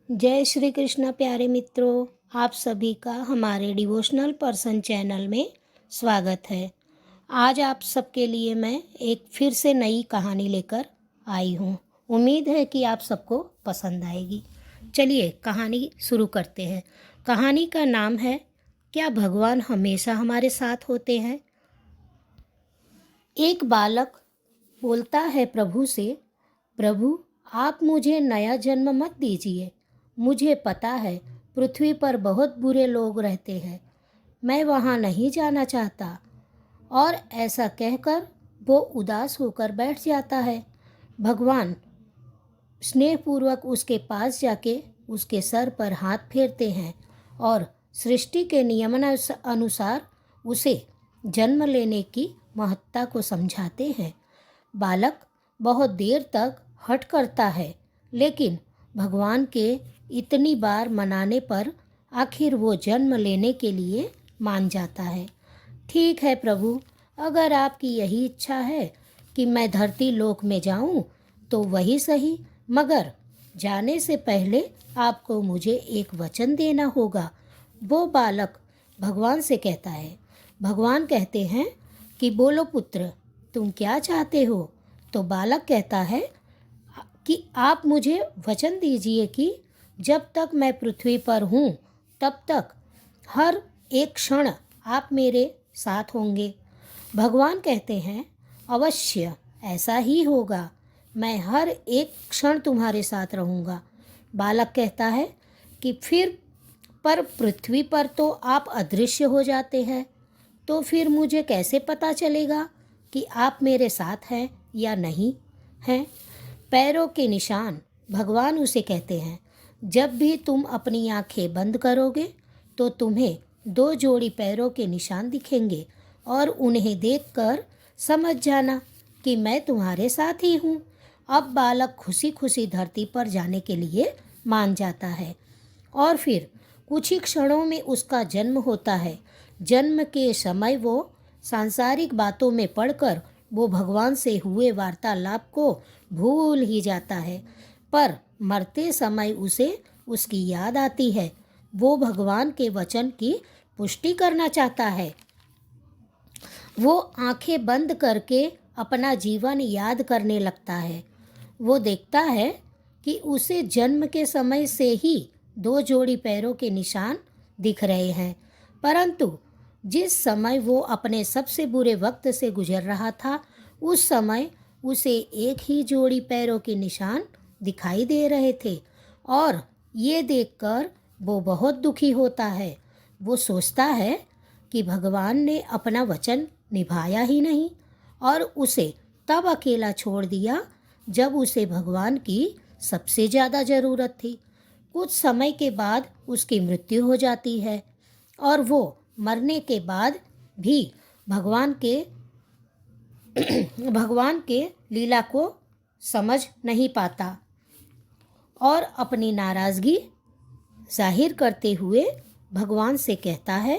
जय श्री कृष्ण प्यारे मित्रों, आप सभी का हमारे डिवोशनल पर्सन चैनल में स्वागत है। आज आप सबके लिए मैं एक फिर से नई कहानी लेकर आई हूँ। उम्मीद है कि आप सबको पसंद आएगी। चलिए कहानी शुरू करते हैं। कहानी का नाम है क्या भगवान हमेशा हमारे साथ होते हैं। एक बालक बोलता है प्रभु से, प्रभु आप मुझे नया जन्म मत दीजिए। मुझे पता है पृथ्वी पर बहुत बुरे लोग रहते हैं, मैं वहाँ नहीं जाना चाहता। और ऐसा कहकर वो उदास होकर बैठ जाता है। भगवान स्नेहपूर्वक उसके पास जाके उसके सर पर हाथ फेरते हैं और सृष्टि के नियमानुसार उसे जन्म लेने की महत्ता को समझाते हैं। बालक बहुत देर तक हठ करता है, लेकिन भगवान के इतनी बार मनाने पर आखिर वो जन्म लेने के लिए मान जाता है। ठीक है प्रभु, अगर आपकी यही इच्छा है कि मैं धरती लोक में जाऊं तो वही सही, मगर जाने से पहले आपको मुझे एक वचन देना होगा। वो बालक भगवान से कहता है। भगवान कहते हैं कि बोलो पुत्र, तुम क्या चाहते हो। तो बालक कहता है कि आप मुझे वचन दीजिए कि जब तक मैं पृथ्वी पर हूँ तब तक हर एक क्षण आप मेरे साथ होंगे। भगवान कहते हैं अवश्य ऐसा ही होगा, मैं हर एक क्षण तुम्हारे साथ रहूँगा। बालक कहता है कि फिर पर पृथ्वी पर तो आप अदृश्य हो जाते हैं, तो फिर मुझे कैसे पता चलेगा कि आप मेरे साथ हैं या नहीं हैं। पैरों के निशान, भगवान उसे कहते हैं, जब भी तुम अपनी आंखें बंद करोगे तो तुम्हें 2 जोड़ी पैरों के निशान दिखेंगे और उन्हें देखकर समझ जाना कि मैं तुम्हारे साथ ही हूँ। अब बालक खुशी खुशी धरती पर जाने के लिए मान जाता है और फिर कुछ ही क्षणों में उसका जन्म होता है। जन्म के समय वो सांसारिक बातों में पड़कर वो भगवान से हुए वार्तालाप को भूल ही जाता है, पर मरते समय उसे उसकी याद आती है। वो भगवान के वचन की पुष्टि करना चाहता है। वो आंखें बंद करके अपना जीवन याद करने लगता है। वो देखता है कि उसे जन्म के समय से ही 2 जोड़ी पैरों के निशान दिख रहे हैं, परंतु जिस समय वो अपने सबसे बुरे वक्त से गुजर रहा था उस समय उसे एक ही जोड़ी पैरों के निशान दिखाई दे रहे थे और ये देखकर वो बहुत दुखी होता है। वो सोचता है कि भगवान ने अपना वचन निभाया ही नहीं और उसे तब अकेला छोड़ दिया जब उसे भगवान की सबसे ज़्यादा ज़रूरत थी। कुछ समय के बाद उसकी मृत्यु हो जाती है और वो मरने के बाद भी भगवान के लीला को समझ नहीं पाता और अपनी नाराज़गी जाहिर करते हुए भगवान से कहता है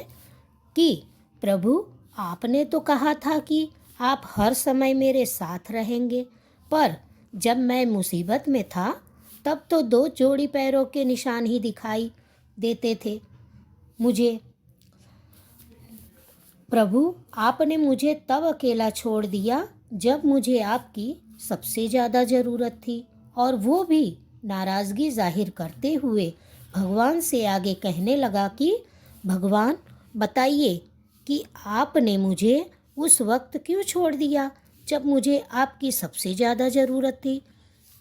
कि प्रभु आपने तो कहा था कि आप हर समय मेरे साथ रहेंगे, पर जब मैं मुसीबत में था तब तो 2 जोड़ी पैरों के निशान ही दिखाई देते थे मुझे। प्रभु आपने मुझे तब अकेला छोड़ दिया जब मुझे आपकी सबसे ज़्यादा ज़रूरत थी। और वो भी नाराज़गी जाहिर करते हुए भगवान से आगे कहने लगा कि भगवान बताइए कि आपने मुझे उस वक्त क्यों छोड़ दिया जब मुझे आपकी सबसे ज़्यादा ज़रूरत थी।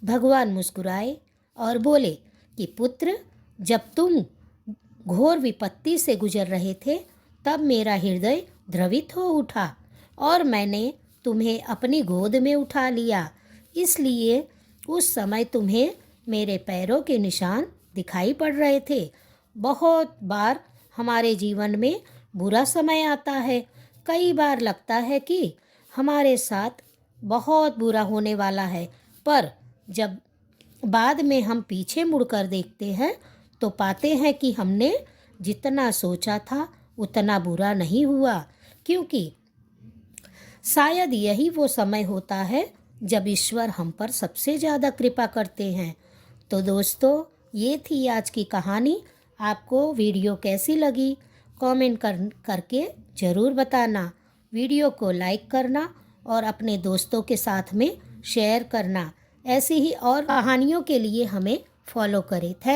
भगवान मुस्कुराए और बोले कि पुत्र, जब तुम घोर विपत्ति से गुजर रहे थे तब मेरा हृदय द्रवित हो उठा और मैंने तुम्हें अपनी गोद में उठा लिया, इसलिए उस समय तुम्हें मेरे पैरों के निशान दिखाई पड़ रहे थे। बहुत बार हमारे जीवन में बुरा समय आता है, कई बार लगता है कि हमारे साथ बहुत बुरा होने वाला है, पर जब बाद में हम पीछे मुड़कर देखते हैं तो पाते हैं कि हमने जितना सोचा था उतना बुरा नहीं हुआ, क्योंकि शायद यही वो समय होता है जब ईश्वर हम पर सबसे ज़्यादा कृपा करते हैं। तो दोस्तों, ये थी आज की कहानी। आपको वीडियो कैसी लगी कमेंट करके ज़रूर बताना। वीडियो को लाइक करना और अपने दोस्तों के साथ में शेयर करना। ऐसी ही और कहानियों के लिए हमें फॉलो करें। थैंक